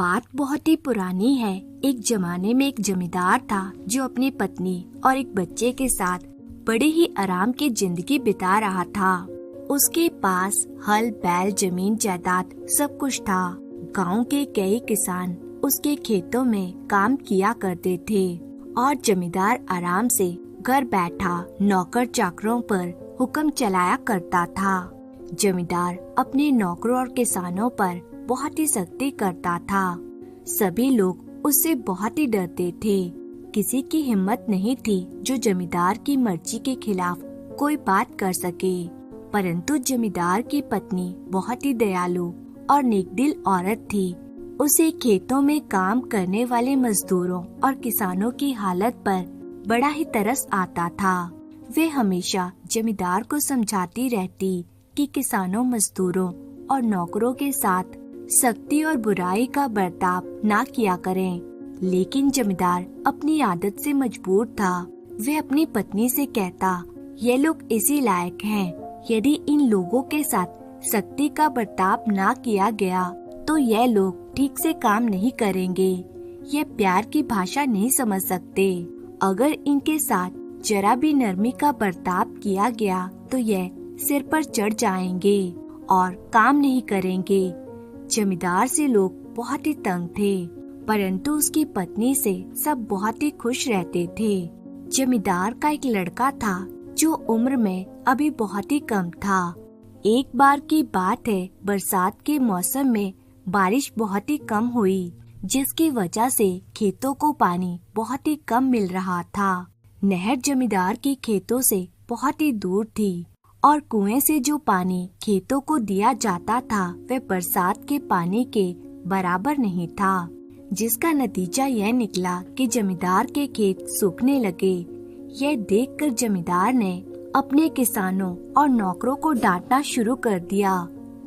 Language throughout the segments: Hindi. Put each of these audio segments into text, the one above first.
बात बहुत ही पुरानी है। एक जमाने में एक जमींदार था जो अपनी पत्नी और एक बच्चे के साथ बड़े ही आराम की जिंदगी बिता रहा था। उसके पास हल बैल जमीन जायदाद सब कुछ था। गांव के कई किसान उसके खेतों में काम किया करते थे और जमींदार आराम से घर बैठा नौकर चाकरों पर हुक्म चलाया करता था। जमींदार अपने नौकरों और किसानों पर बहुत ही सख्ती करता था। सभी लोग उससे बहुत ही डरते थे। किसी की हिम्मत नहीं थी जो जमींदार की मर्जी के खिलाफ कोई बात कर सके। परंतु जमींदार की पत्नी बहुत ही दयालु और नेकदिल औरत थी। उसे खेतों में काम करने वाले मजदूरों और किसानों की हालत पर बड़ा ही तरस आता था। वे हमेशा जमींदार को समझाती रहती कि किसानों, मजदूरों और नौकरों के साथ सख्ती और बुराई का बर्ताव ना किया करें। लेकिन जमींदार अपनी आदत से मजबूर था। वे अपनी पत्नी से कहता, ये लोग इसी लायक हैं। यदि इन लोगों के साथ सख्ती का बर्ताव ना किया गया तो ये लोग ठीक से काम नहीं करेंगे। ये प्यार की भाषा नहीं समझ सकते। अगर इनके साथ जरा भी नरमी का बर्ताव किया गया तो ये सिर पर चढ़ जाएंगे और काम नहीं करेंगे। जमींदार से लोग बहुत ही तंग थे, परंतु उसकी पत्नी से सब बहुत ही खुश रहते थे। जमींदार का एक लड़का था जो उम्र में अभी बहुत ही कम था। एक बार की बात है, बरसात के मौसम में बारिश बहुत ही कम हुई, जिसकी वजह से खेतों को पानी बहुत ही कम मिल रहा था। नहर जमींदार के खेतों से बहुत ही दूर थी और कुएं से जो पानी खेतों को दिया जाता था वह बरसात के पानी के बराबर नहीं था, जिसका नतीजा यह निकला कि जमींदार के खेत सूखने लगे। यह देखकर जमींदार ने अपने किसानों और नौकरों को डांटना शुरू कर दिया।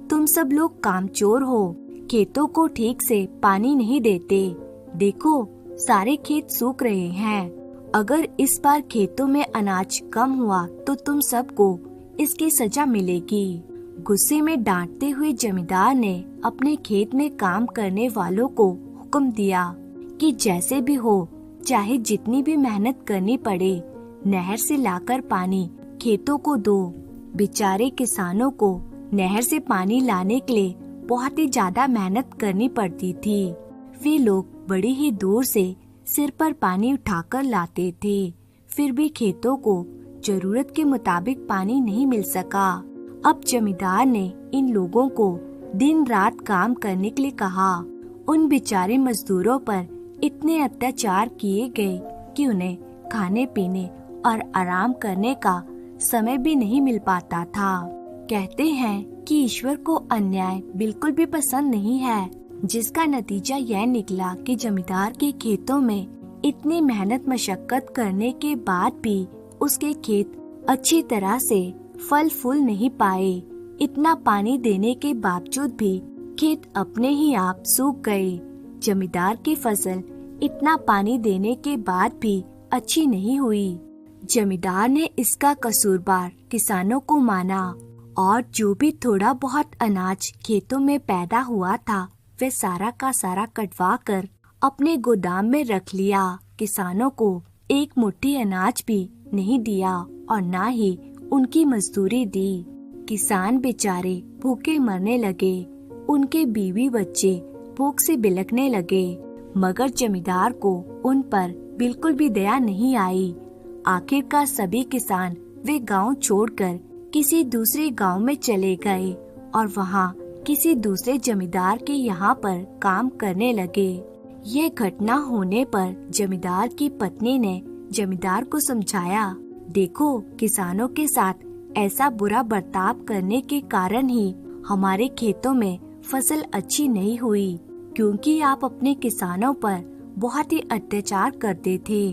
तुम सब लोग कामचोर हो, खेतों को ठीक से पानी नहीं देते। देखो, सारे खेत सूख रहे हैं। अगर इस बार खेतों में अनाज कम हुआ तो तुम सबको इसकी सजा मिलेगी। गुस्से में डांटते हुए जमींदार ने अपने खेत में काम करने वालों को हुक्म दिया कि जैसे भी हो, चाहे जितनी भी मेहनत करनी पड़े, नहर से लाकर पानी खेतों को दो। बेचारे किसानों को नहर से पानी लाने के लिए बहुत ही ज्यादा मेहनत करनी पड़ती थी। वे लोग बड़ी ही दूर से सिर पर पानी उठाकर लाते थे, फिर भी खेतों को जरूरत के मुताबिक पानी नहीं मिल सका। अब जमींदार ने इन लोगों को दिन रात काम करने के लिए कहा। उन बेचारे मजदूरों पर इतने अत्याचार किए गए कि उन्हें खाने पीने और आराम करने का समय भी नहीं मिल पाता था। कहते हैं कि ईश्वर को अन्याय बिल्कुल भी पसंद नहीं है, जिसका नतीजा यह निकला कि जमींदार के खेतों में इतनी मेहनत मशक्कत करने के बाद भी उसके खेत अच्छी तरह से फल फूल नहीं पाए। इतना पानी देने के बावजूद भी खेत अपने ही आप सूख गए। जमींदार की फसल इतना पानी देने के बाद भी अच्छी नहीं हुई। जमींदार ने इसका कसूरवार किसानों को माना और जो भी थोड़ा बहुत अनाज खेतों में पैदा हुआ था वह सारा का सारा कटवा कर अपने गोदाम में रख लिया। किसानों को एक मुट्ठी अनाज भी नहीं दिया और ना ही उनकी मजदूरी दी। किसान बेचारे भूखे मरने लगे। उनके बीवी बच्चे भूख से बिलखने लगे, मगर जमींदार को उन पर बिल्कुल भी दया नहीं आई। आखिरकार सभी किसान वे गांव छोड़कर किसी दूसरे गांव में चले गए और वहां किसी दूसरे जमींदार के यहाँ पर काम करने लगे। यह घटना होने पर जमींदार की पत्नी ने जमींदार को समझाया, देखो, किसानों के साथ ऐसा बुरा बर्ताव करने के कारण ही हमारे खेतों में फसल अच्छी नहीं हुई, क्योंकि आप अपने किसानों पर बहुत ही अत्याचार करते थे।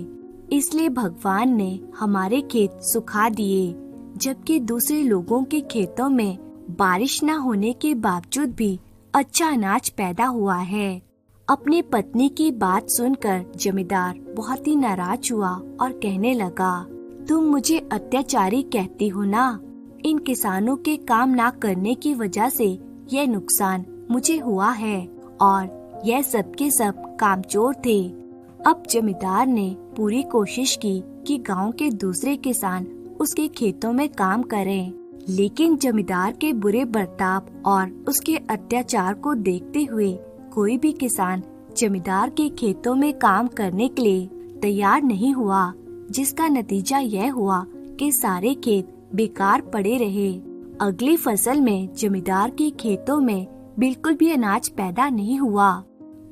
इसलिए भगवान ने हमारे खेत सुखा दिए, जबकि दूसरे लोगों के खेतों में बारिश न होने के बावजूद भी अच्छा अनाज पैदा हुआ है। अपनी पत्नी की बात सुनकर जमींदार बहुत ही नाराज हुआ और कहने लगा, तुम मुझे अत्याचारी कहती हो ना? इन किसानों के काम ना करने की वजह से यह नुकसान मुझे हुआ है और यह सब के सब कामचोर थे। अब जमींदार ने पूरी कोशिश की कि गांव के दूसरे किसान उसके खेतों में काम करें, लेकिन जमींदार के बुरे बर्ताव और उसके अत्याचार को देखते हुए कोई भी किसान जमींदार के खेतों में काम करने के लिए तैयार नहीं हुआ, जिसका नतीजा यह हुआ कि सारे खेत बेकार पड़े रहे। अगली फसल में जमींदार के खेतों में बिल्कुल भी अनाज पैदा नहीं हुआ।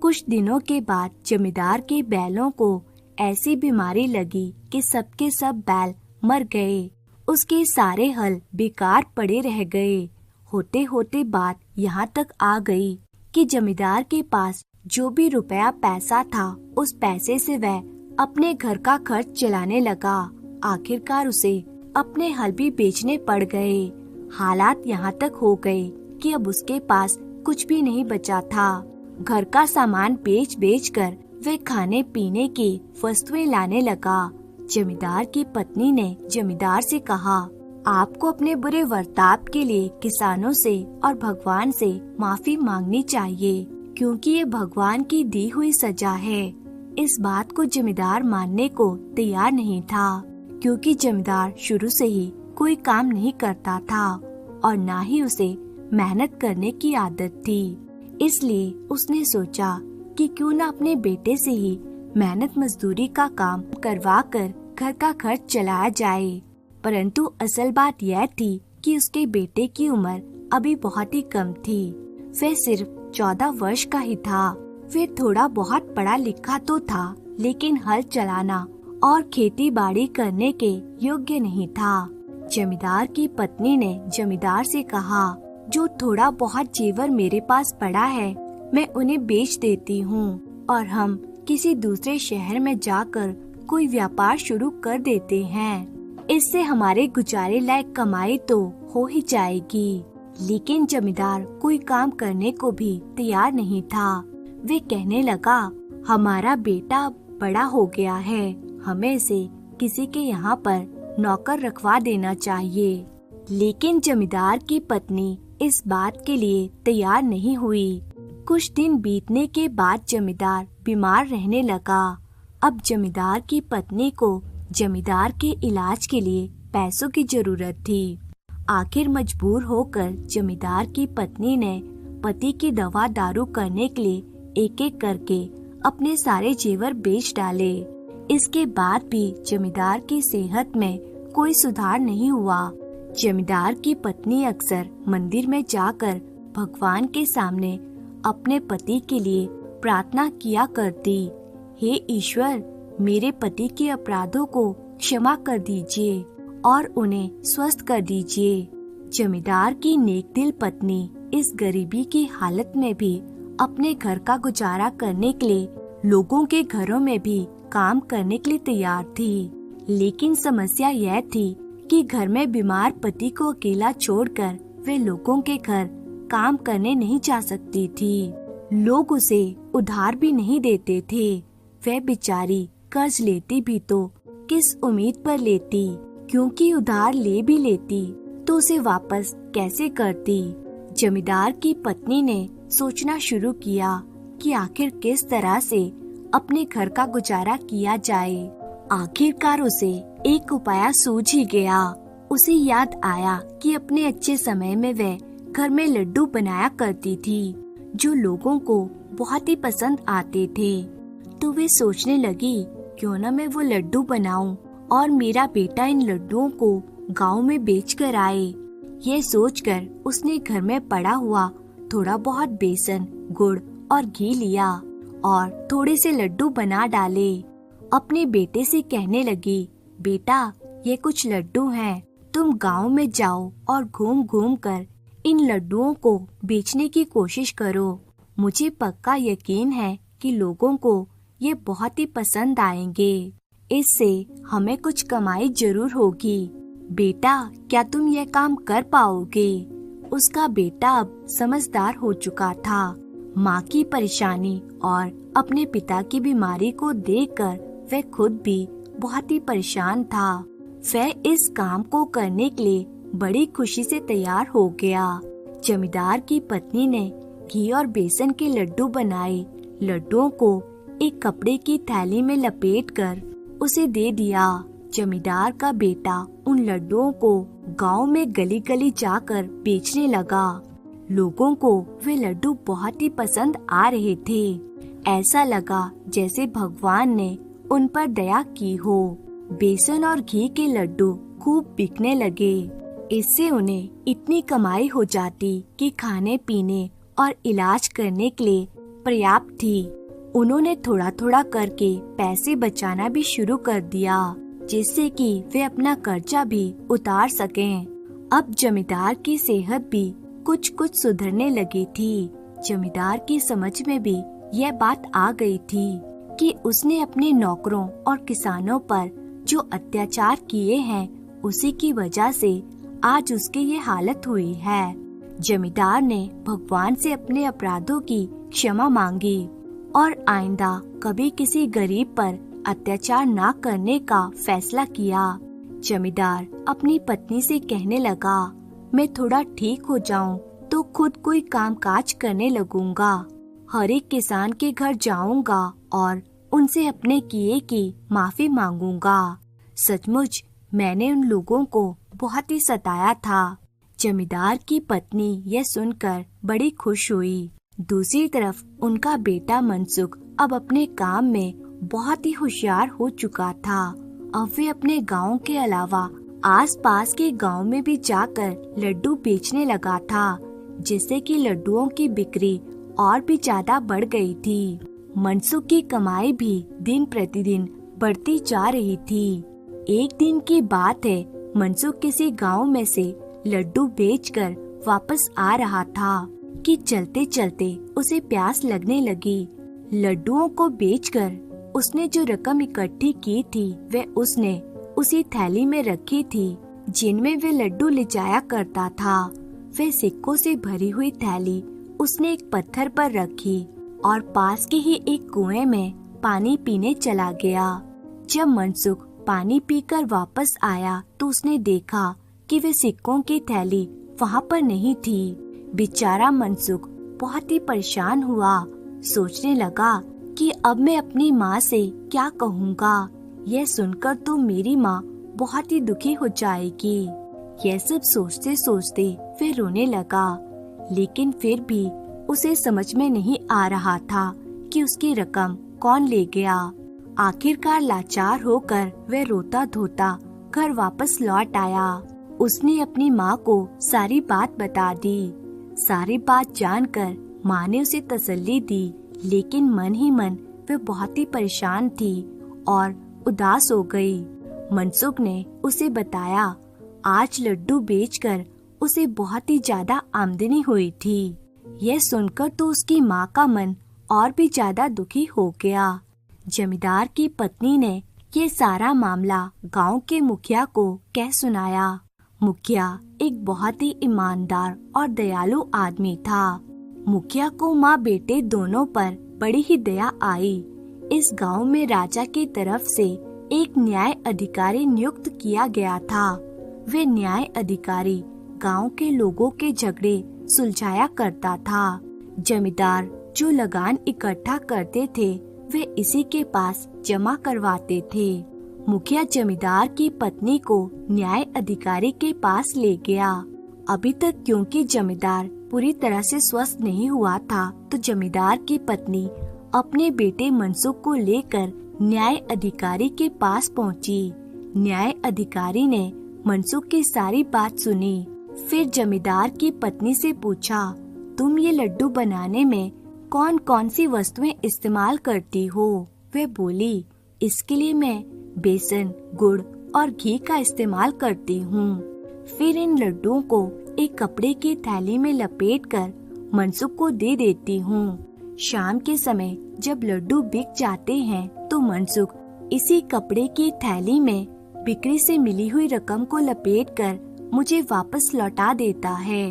कुछ दिनों के बाद जमींदार के बैलों को ऐसी बीमारी लगी कि सबके सब बैल मर गए। उसके सारे हल बेकार पड़े रह गए। होते होते बात यहाँ तक आ गई कि जमींदार के पास जो भी रुपया पैसा था, उस पैसे से वह अपने घर का खर्च चलाने लगा। आखिरकार उसे अपने हल भी बेचने पड़ गए। हालात यहाँ तक हो गए कि अब उसके पास कुछ भी नहीं बचा था। घर का सामान बेच बेच कर वह खाने पीने की वस्तुएं लाने लगा। जमींदार की पत्नी ने जमींदार से कहा, आपको अपने बुरे बर्ताव के लिए किसानों से और भगवान से माफी मांगनी चाहिए, क्योंकि ये भगवान की दी हुई सजा है। इस बात को जमींदार मानने को तैयार नहीं था, क्योंकि जमींदार शुरू से ही कोई काम नहीं करता था और ना ही उसे मेहनत करने की आदत थी। इसलिए उसने सोचा कि क्यों न अपने बेटे से ही मेहनत मजदूरी का काम करवा कर घर का खर्च चलाया जाए। परंतु असल बात यह थी कि उसके बेटे की उम्र अभी बहुत ही कम थी। वह सिर्फ 14 वर्ष का ही था। वह थोड़ा बहुत पढ़ा लिखा तो था, लेकिन हल चलाना और खेती बाड़ी करने के योग्य नहीं था। जमींदार की पत्नी ने जमींदार से कहा, जो थोड़ा बहुत जेवर मेरे पास पड़ा है मैं उन्हें बेच देती हूँ और हम किसी दूसरे शहर में जाकर कोई व्यापार शुरू कर देते हैं। इससे हमारे गुजारे लायक कमाई तो हो ही जाएगी। लेकिन जमींदार कोई काम करने को भी तैयार नहीं था। वे कहने लगा, हमारा बेटा बड़ा हो गया है, हमें इसे किसी के यहाँ पर नौकर रखवा देना चाहिए। लेकिन जमींदार की पत्नी इस बात के लिए तैयार नहीं हुई। कुछ दिन बीतने के बाद जमींदार बीमार रहने लगा। अब जमींदार की पत्नी को जमींदार के इलाज के लिए पैसों की जरूरत थी। आखिर मजबूर होकर जमींदार की पत्नी ने पति की दवा दारू करने के लिए एक एक करके अपने सारे जेवर बेच डाले। इसके बाद भी जमींदार की सेहत में कोई सुधार नहीं हुआ। जमींदार की पत्नी अक्सर मंदिर में जाकर भगवान के सामने अपने पति के लिए प्रार्थना किया करती, हे ईश्वर, मेरे पति के अपराधों को क्षमा कर दीजिए और उन्हें स्वस्थ कर दीजिए। जमींदार की नेक दिल पत्नी इस गरीबी की हालत में भी अपने घर का गुजारा करने के लिए लोगों के घरों में भी काम करने के लिए तैयार थी। लेकिन समस्या यह थी कि घर में बीमार पति को अकेला छोड़कर वे लोगों के घर काम करने नहीं जा सकती थी। लोग उसे उधार भी नहीं देते थे। वह बेचारी कर्ज लेती भी तो किस उम्मीद पर लेती, क्योंकि उधार ले भी लेती तो उसे वापस कैसे करती। जमींदार की पत्नी ने सोचना शुरू किया कि आखिर किस तरह से अपने घर का गुजारा किया जाए। आखिरकार उसे एक उपाय सूझ ही गया। उसे याद आया कि अपने अच्छे समय में वह घर में लड्डू बनाया करती थी, जो लोगों को बहुत ही पसंद आते थे। तो वे सोचने लगी, क्यों न मैं वो लड्डू बनाऊं और मेरा बेटा इन लड्डुओं को गांव में बेच कर आए। ये सोचकर उसने घर में पड़ा हुआ थोड़ा बहुत बेसन, गुड़ और घी लिया और थोड़े से लड्डू बना डाले। अपने बेटे से कहने लगी, बेटा ये कुछ लड्डू हैं, तुम गांव में जाओ और घूम घूम कर इन लड्डुओं को बेचने की कोशिश करो। मुझे पक्का यकीन है कि लोगों को ये बहुत ही पसंद आएंगे। इससे हमें कुछ कमाई जरूर होगी। बेटा क्या तुम ये काम कर पाओगे? उसका बेटा अब समझदार हो चुका था। माँ की परेशानी और अपने पिता की बीमारी को देखकर वह खुद भी बहुत ही परेशान था। वह इस काम को करने के लिए बड़ी खुशी से तैयार हो गया। जमींदार की पत्नी ने घी और बेसन के लड्डू बनाए, लड्डुओं को एक कपड़े की थैली में लपेटकर उसे दे दिया। जमींदार का बेटा उन लड्डुओं को गांव में गली गली जाकर बेचने लगा। लोगों को वे लड्डू बहुत ही पसंद आ रहे थे। ऐसा लगा जैसे भगवान ने उन पर दया की हो। बेसन और घी के लड्डू खूब बिकने लगे। इससे उन्हें इतनी कमाई हो जाती कि खाने पीने और इलाज करने के लिए पर्याप्त थी। उन्होंने थोड़ा थोड़ा करके पैसे बचाना भी शुरू कर दिया, जिससे कि वे अपना कर्जा भी उतार सकें। अब जमींदार की सेहत भी कुछ कुछ सुधरने लगी थी। जमींदार की समझ में भी यह बात आ गई थी कि उसने अपने नौकरों और किसानों पर जो अत्याचार किए हैं, उसी की वजह से आज उसकी ये हालत हुई है। जमींदार ने भगवान से अपने अपराधों की क्षमा मांगी और आइंदा कभी किसी गरीब पर अत्याचार न करने का फैसला किया। जमींदार अपनी पत्नी से कहने लगा, मैं थोड़ा ठीक हो जाऊं तो खुद कोई कामकाज करने लगूंगा। हर एक किसान के घर जाऊंगा और उनसे अपने किए की माफी मांगूंगा। सचमुच मैंने उन लोगों को बहुत ही सताया था। जमींदार की पत्नी यह सुनकर बड़ी खुश हुई। दूसरी तरफ उनका बेटा मनसुख अब अपने काम में बहुत ही होशियार हो चुका था। अब वे अपने गांव के अलावा आसपास के गांव में भी जाकर लड्डू बेचने लगा था, जिससे कि लड्डुओं की बिक्री और भी ज्यादा बढ़ गई थी। मनसुख की कमाई भी दिन प्रतिदिन बढ़ती जा रही थी। एक दिन की बात है, मनसुख किसी गांव में से लड्डू बेचकर वापस आ रहा था कि चलते चलते उसे प्यास लगने लगी। लड्डुओं को बेचकर उसने जो रकम इकट्ठी की थी, वह उसने उसी थैली में रखी थी जिनमें वे लड्डू ले जाया करता था। वह सिक्कों से भरी हुई थैली उसने एक पत्थर पर रखी और पास के ही एक कुएं में पानी पीने चला गया। जब मनसुख पानी पीकर वापस आया तो उसने देखा कि वे सिक्कों की थैली वहाँ पर नहीं थी। बेचारा मनसुख बहुत ही परेशान हुआ। सोचने लगा कि अब मैं अपनी माँ से क्या कहूँगा। यह सुनकर तो मेरी माँ बहुत ही दुखी हो जाएगी। यह सब सोचते सोचते वे रोने लगा, लेकिन फिर भी उसे समझ में नहीं आ रहा था कि उसकी रकम कौन ले गया। आखिरकार लाचार होकर वह रोता धोता घर वापस लौट आया। उसने अपनी माँ को सारी बात बता दी। सारी बात जानकर माँ ने उसे तसल्ली दी, लेकिन मन ही मन वह बहुत ही परेशान थी और उदास हो गई। मनसुख ने उसे बताया, आज लड्डू बेचकर उसे बहुत ही ज्यादा आमदनी हुई थी। यह सुनकर तो उसकी माँ का मन और भी ज्यादा दुखी हो गया। जमींदार की पत्नी ने ये सारा मामला गांव के मुखिया को कह सुनाया। मुखिया एक बहुत ही ईमानदार और दयालु आदमी था। मुखिया को माँ बेटे दोनों पर बड़ी ही दया आई। इस गांव में राजा की तरफ से एक न्याय अधिकारी नियुक्त किया गया था। वे न्याय अधिकारी गांव के लोगों के झगड़े सुलझाया करता था। जमींदार जो लगान इकट्ठा करते थे, वे इसी के पास जमा करवाते थे। मुखिया जमींदार की पत्नी को न्याय अधिकारी के पास ले गया। अभी तक क्योंकि जमींदार पूरी तरह से स्वस्थ नहीं हुआ था, तो जमींदार की पत्नी अपने बेटे मनसुख को लेकर न्याय अधिकारी के पास पहुंची। न्याय अधिकारी ने मनसुख की सारी बात सुनी। फिर जमींदार की पत्नी से पूछा, तुम ये लड्डू बनाने में कौन कौन सी वस्तुएं इस्तेमाल करती हो? वे बोली, इसके लिए मैं बेसन, गुड़ और घी का इस्तेमाल करती हूँ। फिर इन लड्डुओं को एक कपड़े की थैली में लपेटकर मनसुख को दे देती हूँ। शाम के समय जब लड्डू बिक जाते हैं, तो मनसुख इसी कपड़े की थैली में बिक्री से मिली हुई रकम को लपेटकर मुझे वापस लौटा देता है।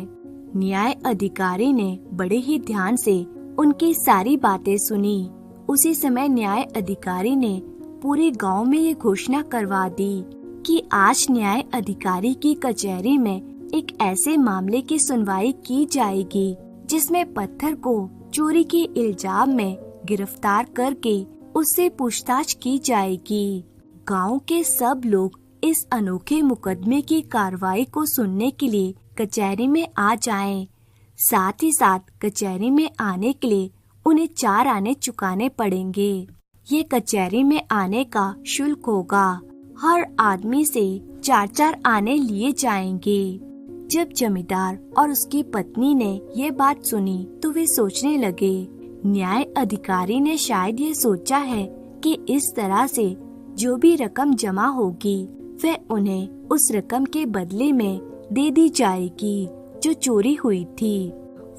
न्याय अधिकारी ने बड़े ही ध्यान से उनकी सारी बातें सुनी। उसी समय न्याय अधिकारी ने पूरे गांव में ये घोषणा करवा दी कि आज न्याय अधिकारी की कचहरी में एक ऐसे मामले की सुनवाई की जाएगी जिसमें पत्थर को चोरी के इल्जाम में गिरफ्तार करके उससे पूछताछ की जाएगी। गांव के सब लोग इस अनोखे मुकदमे की कार्रवाई को सुनने के लिए कचहरी में आ जाएं। साथ ही साथ कचहरी में आने के लिए उन्हें 4 आने चुकाने पड़ेंगे। ये कचहरी में आने का शुल्क होगा। हर आदमी से 4-4 आने लिए जाएंगे। जब जमींदार और उसकी पत्नी ने ये बात सुनी तो वे सोचने लगे, न्याय अधिकारी ने शायद ये सोचा है कि इस तरह से जो भी रकम जमा होगी वह उन्हें उस रकम के बदले में दे दी जाएगी जो चोरी हुई थी,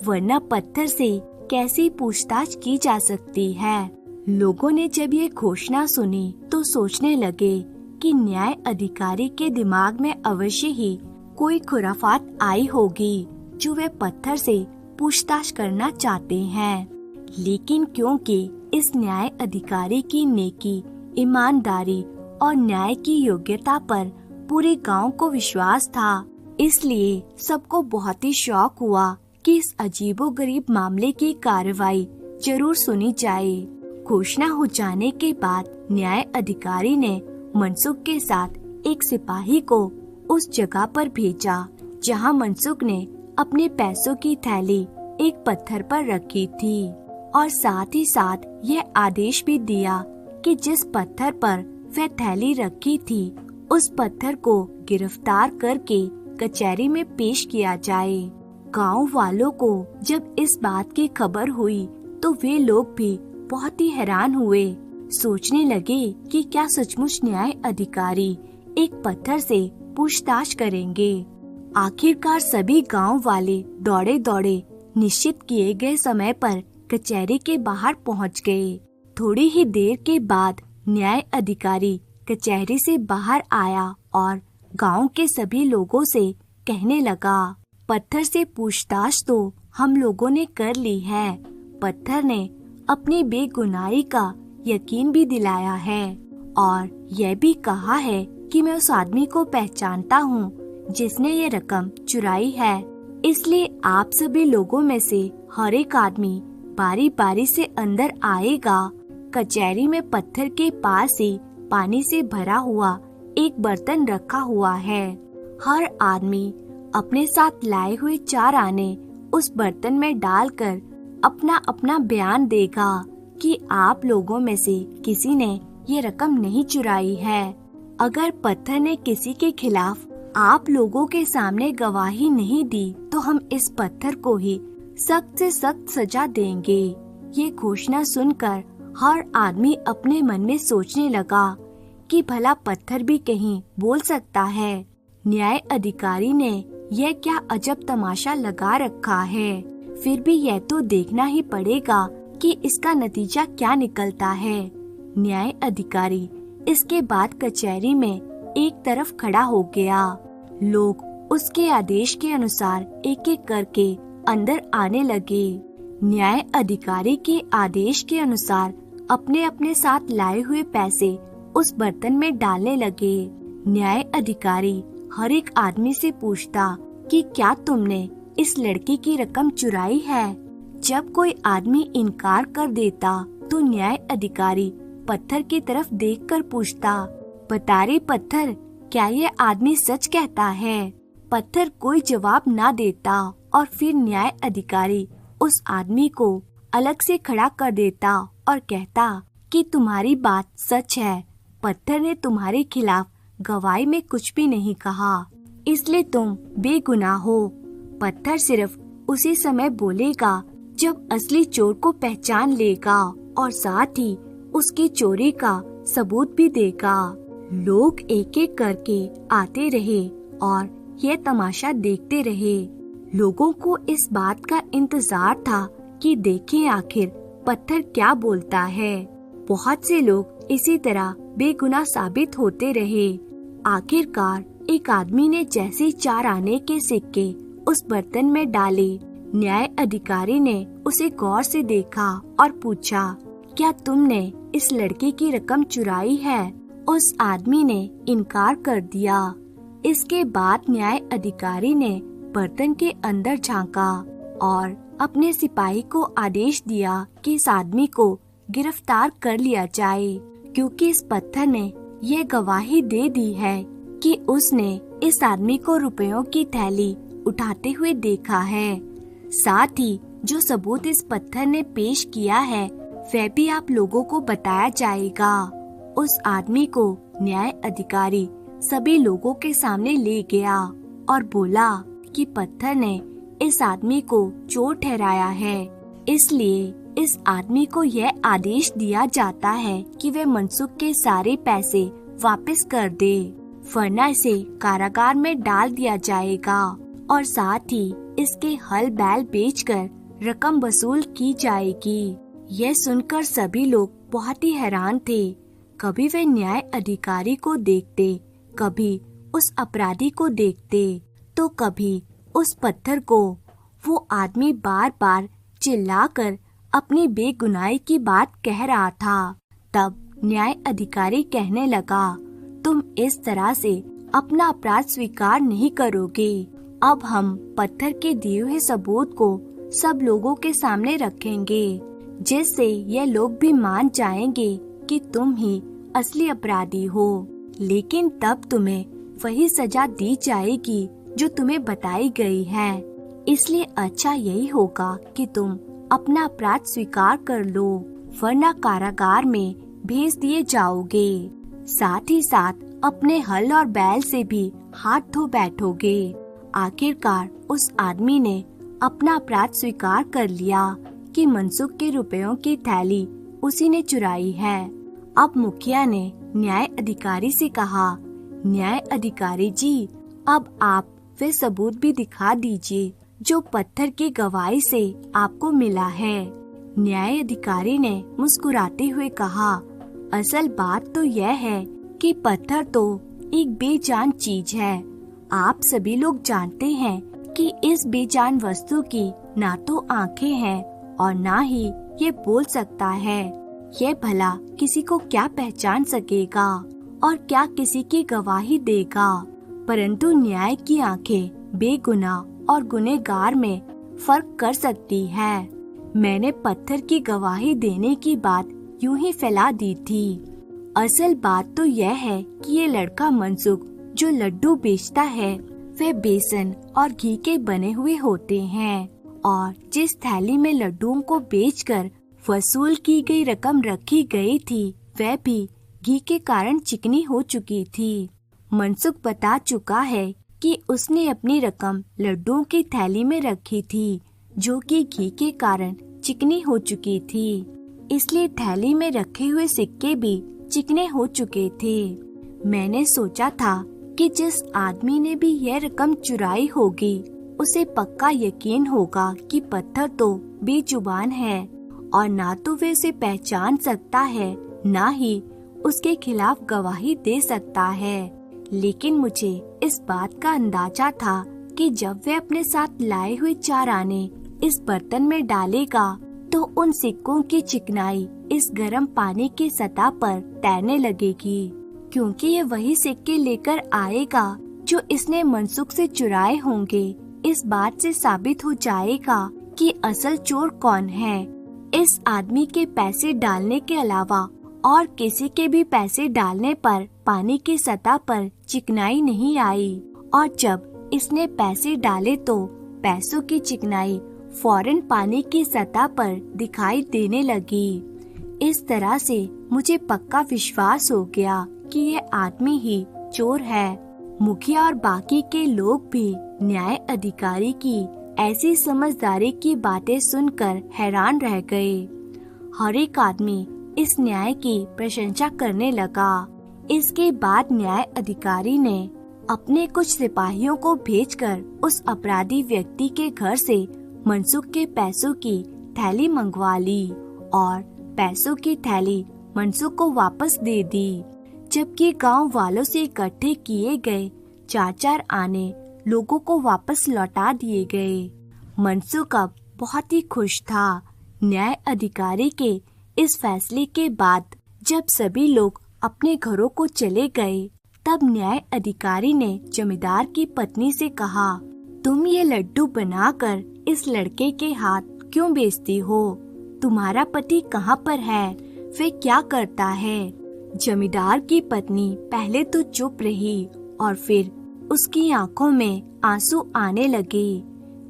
वरना पत्थर से कैसी पूछताछ की जा सकती है। लोगों ने जब ये घोषणा सुनी तो सोचने लगे कि न्याय अधिकारी के दिमाग में अवश्य ही कोई खुराफात आई होगी जो वे पत्थर से पूछताछ करना चाहते हैं। लेकिन क्योंकि इस न्याय अधिकारी की नेकी, ईमानदारी और न्याय की योग्यता पर पूरे गांव को विश्वास था, इसलिए सबको बहुत ही शौक हुआ कि इस अजीबोगरीब मामले की कार्रवाई जरूर सुनी जाए। घोषणा हो जाने के बाद न्याय अधिकारी ने मनसुख के साथ एक सिपाही को उस जगह पर भेजा जहां मनसुख ने अपने पैसों की थैली एक पत्थर पर रखी थी और साथ ही साथ यह आदेश भी दिया कि जिस पत्थर पर वह थैली रखी थी उस पत्थर को गिरफ्तार करके कचहरी में पेश किया जाए। गांव वालों को जब इस बात की खबर हुई तो वे लोग भी बहुत ही हैरान हुए। सोचने लगे कि क्या सचमुच न्याय अधिकारी एक पत्थर से पूछताछ करेंगे। आखिरकार सभी गांव वाले दौड़े दौड़े निश्चित किए गए समय पर कचहरी के बाहर पहुंच गए। थोड़ी ही देर के बाद न्याय अधिकारी कचहरी से बाहर आया और गांव के सभी लोगों से कहने लगा, पत्थर से पूछताछ तो हम लोगों ने कर ली है। पत्थर ने अपनी बेगुनाही का यकीन भी दिलाया है और यह भी कहा है कि मैं उस आदमी को पहचानता हूँ जिसने ये रकम चुराई है। इसलिए आप सभी लोगों में से हर एक आदमी बारी बारी से अंदर आएगा। कचहरी में पत्थर के पास ही पानी से भरा हुआ एक बर्तन रखा हुआ है। हर आदमी अपने साथ लाए हुए 4 आने उस बर्तन में डालकर अपना अपना बयान देगा कि आप लोगों में से किसी ने ये रकम नहीं चुराई है। अगर पत्थर ने किसी के खिलाफ आप लोगों के सामने गवाही नहीं दी तो हम इस पत्थर को ही सख्त से सख्त सजा देंगे। ये घोषणा सुनकर हर आदमी अपने मन में सोचने लगा कि भला पत्थर भी कहीं बोल सकता है। न्याय अधिकारी ने यह क्या अजब तमाशा लगा रखा है। फिर भी यह तो देखना ही पड़ेगा कि इसका नतीजा क्या निकलता है। न्याय अधिकारी इसके बाद कचहरी में एक तरफ खड़ा हो गया। लोग उसके आदेश के अनुसार एक एक करके अंदर आने लगे। न्याय अधिकारी के आदेश के अनुसार अपने अपने साथ लाए हुए पैसे उस बर्तन में डालने लगे। न्याय अधिकारी हर एक आदमी से पूछता कि क्या तुमने इस लड़की की रकम चुराई है। जब कोई आदमी इनकार कर देता तो न्याय अधिकारी पत्थर की तरफ देखकर पूछता, बता रे पत्थर, क्या ये आदमी सच कहता है। पत्थर कोई जवाब ना देता और फिर न्याय अधिकारी उस आदमी को अलग से खड़ा कर देता और कहता कि तुम्हारी बात सच है। पत्थर ने तुम्हारे खिलाफ गवाही में कुछ भी नहीं कहा, इसलिए तुम बेगुनाह हो। पत्थर सिर्फ उसी समय बोलेगा जब असली चोर को पहचान लेगा और साथ ही उसकी चोरी का सबूत भी देगा। लोग एक एक करके आते रहे और यह तमाशा देखते रहे। लोगों को इस बात का इंतजार था कि देखें आखिर पत्थर क्या बोलता है। बहुत से लोग इसी तरह बेगुनाह साबित होते रहे। आखिरकार एक आदमी ने जैसे 4 आने के सिक्के उस बर्तन में डाले, न्याय अधिकारी ने उसे गौर से देखा और पूछा, क्या तुमने इस लड़के की रकम चुराई है। उस आदमी ने इनकार कर दिया। इसके बाद न्याय अधिकारी ने बर्तन के अंदर झांका और अपने सिपाही को आदेश दिया कि इस आदमी को गिरफ्तार कर लिया जाए, क्योंकि इस पत्थर ने ये गवाही दे दी है कि उसने इस आदमी को रुपयों की थैली उठाते हुए देखा है। साथ ही जो सबूत इस पत्थर ने पेश किया है वह भी आप लोगों को बताया जाएगा। उस आदमी को न्याय अधिकारी सभी लोगों के सामने ले गया और बोला कि पत्थर ने इस आदमी को चोर ठहराया है, इसलिए इस आदमी को यह आदेश दिया जाता है कि वह मनसुख के सारे पैसे वापस कर दे, वरना इसे कारागार में डाल दिया जाएगा और साथ ही इसके हल बैल बेचकर रकम वसूल की जाएगी। यह सुनकर सभी लोग बहुत ही हैरान थे। कभी वे न्याय अधिकारी को देखते, कभी उस अपराधी को देखते, तो कभी उस पत्थर को। वो आदमी बार बार चिल्लाकर अपनी बेगुनाही की बात कह रहा था। तब न्याय अधिकारी कहने लगा, तुम इस तरह से अपना अपराध स्वीकार नहीं करोगे। अब हम पत्थर के दिए हुए सबूत को सब लोगों के सामने रखेंगे, जिससे ये लोग भी मान जाएंगे कि तुम ही असली अपराधी हो। लेकिन तब तुम्हें वही सजा दी जाएगी जो तुम्हें बताई गई है। इसलिए अच्छा यही होगा कि तुम अपना अपराध स्वीकार कर लो, वरना कारागार में भेज दिए जाओगे। साथ ही साथ अपने हल और बैल से भी हाथ धो बैठोगे। आखिरकार उस आदमी ने अपना अपराध स्वीकार कर लिया कि मनसुख के रुपयों की थैली उसी ने चुराई है। अब मुखिया ने न्याय अधिकारी से कहा, न्याय अधिकारी जी, अब आप वे सबूत भी दिखा दीजिए जो पत्थर की गवाही से आपको मिला है। न्याय अधिकारी ने मुस्कुराते हुए कहा, असल बात तो यह है कि पत्थर तो एक बेजान चीज है। आप सभी लोग जानते हैं कि इस बेजान वस्तु की ना तो आंखें हैं और ना ही ये बोल सकता है। ये भला किसी को क्या पहचान सकेगा और क्या किसी की गवाही देगा। परंतु न्याय की आंखें बेगुनाह और गुनहगार में फर्क कर सकती है। मैंने पत्थर की गवाही देने की बात यूं ही फैला दी थी। असल बात तो यह है कि ये लड़का मनसुख जो लड्डू बेचता है वे बेसन और घी के बने हुए होते हैं, और जिस थैली में लड्डुओं को बेचकर वसूल की गई रकम रखी गई थी वह भी घी के कारण चिकनी हो चुकी थी। मनसुख बता चुका है कि उसने अपनी रकम लड्डुओं की थैली में रखी थी जो कि घी के कारण चिकनी हो चुकी थी, इसलिए थैली में रखे हुए सिक्के भी चिकने हो चुके थे। मैंने सोचा था कि जिस आदमी ने भी यह रकम चुराई होगी उसे पक्का यकीन होगा कि पत्थर तो बेजुबान है और ना तो वे उसे पहचान सकता है ना ही उसके खिलाफ गवाही दे सकता है। लेकिन मुझे इस बात का अंदाजा था कि जब वे अपने साथ लाए हुए 4 आने इस बर्तन में डालेगा तो उन सिक्कों की चिकनाई इस गर्म पानी की सतह पर तैरने लगेगी, क्योंकि ये वही सिक्के लेकर आएगा जो इसने मनसुख से चुराए होंगे। इस बात से साबित हो जाएगा कि असल चोर कौन है। इस आदमी के पैसे डालने के अलावा और किसी के भी पैसे डालने पर पानी की सतह पर चिकनाई नहीं आई, और जब इसने पैसे डाले तो पैसों की चिकनाई फौरन पानी की सतह पर दिखाई देने लगी। इस तरह से मुझे पक्का विश्वास हो गया कि यह आदमी ही चोर है। मुखिया और बाकी के लोग भी न्याय अधिकारी की ऐसी समझदारी की बातें सुनकर हैरान रह गए। हर एक आदमी इस न्याय की प्रशंसा करने लगा। इसके बाद न्याय अधिकारी ने अपने कुछ सिपाहियों को भेजकर उस अपराधी व्यक्ति के घर से मनसुख के पैसों की थैली मंगवा ली और पैसों की थैली मनसुख को वापस दे दी, जबकि गांव वालों से इकट्ठे किए गए 4 आने लोगों को वापस लौटा दिए गए। मनसुख अब बहुत ही खुश था। न्याय अधिकारी के इस फैसले के बाद जब सभी लोग अपने घरों को चले गए, तब न्याय अधिकारी ने जमींदार की पत्नी से कहा, तुम ये लड्डू बनाकर इस लड़के के हाथ क्यों बेचती हो? तुम्हारा पति कहाँ पर है, वे क्या करता है। जमींदार की पत्नी पहले तो चुप रही और फिर उसकी आंखों में आंसू आने लगे।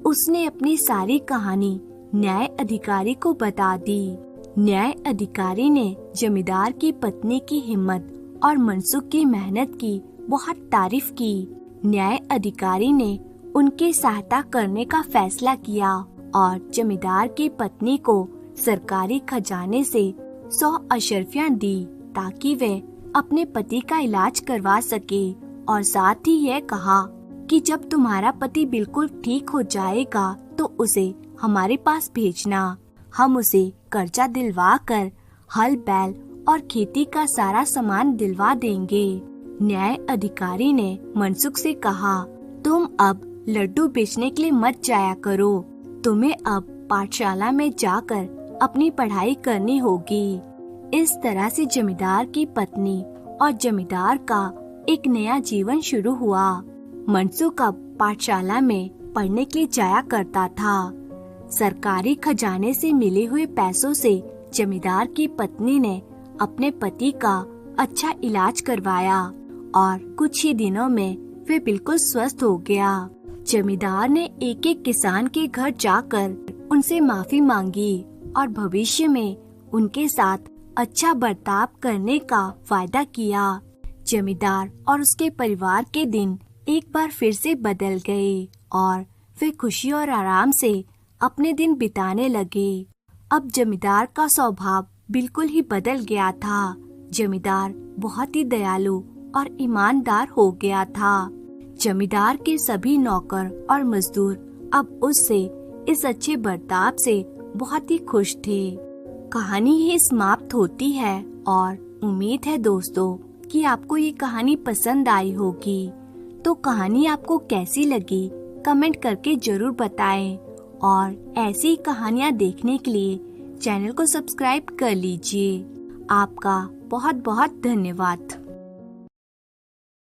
उसने अपनी सारी कहानी न्याय अधिकारी को बता दी। न्याय अधिकारी ने जमींदार की पत्नी की हिम्मत और मनसुख की मेहनत की बहुत तारीफ की। न्याय अधिकारी ने उनकी सहायता करने का फैसला किया और जमींदार की पत्नी को सरकारी खजाने से 100 अशर्फियाँ दी ताकि वे अपने पति का इलाज करवा सके। और साथ ही यह कहा कि जब तुम्हारा पति बिल्कुल ठीक हो जाएगा तो उसे हमारे पास भेजना। हम उसे कर्जा दिलवा कर हल बैल और खेती का सारा सामान दिलवा देंगे। न्याय अधिकारी ने मनसुख से कहा, तुम अब लड्डू बेचने के लिए मत जाया करो, तुम्हें अब पाठशाला में जाकर अपनी पढ़ाई करनी होगी। इस तरह से जमींदार की पत्नी और जमींदार का एक नया जीवन शुरू हुआ। मनसुख अब पाठशाला में पढ़ने के लिए जाया करता था। सरकारी खजाने से मिले हुए पैसों से जमींदार की पत्नी ने अपने पति का अच्छा इलाज करवाया और कुछ ही दिनों में वे बिल्कुल स्वस्थ हो गया। जमींदार ने एक एक किसान के घर जाकर उनसे माफी मांगी और भविष्य में उनके साथ अच्छा बर्ताव करने का वायदा किया। जमींदार और उसके परिवार के दिन एक बार फिर से बदल गए और वे खुशी और आराम से अपने दिन बिताने लगे। अब जमींदार का स्वभाव बिल्कुल ही बदल गया था। जमींदार बहुत ही दयालु और ईमानदार हो गया था। जमींदार के सभी नौकर और मजदूर अब उससे इस अच्छे बर्ताव से बहुत ही खुश थे। कहानी ही समाप्त होती है और उम्मीद है दोस्तों कि आपको ये कहानी पसंद आई होगी। तो कहानी आपको कैसी लगी कमेंट करके जरूर बताएं और ऐसी कहानियाँ देखने के लिए चैनल को सब्सक्राइब कर लीजिए। आपका बहुत बहुत धन्यवाद।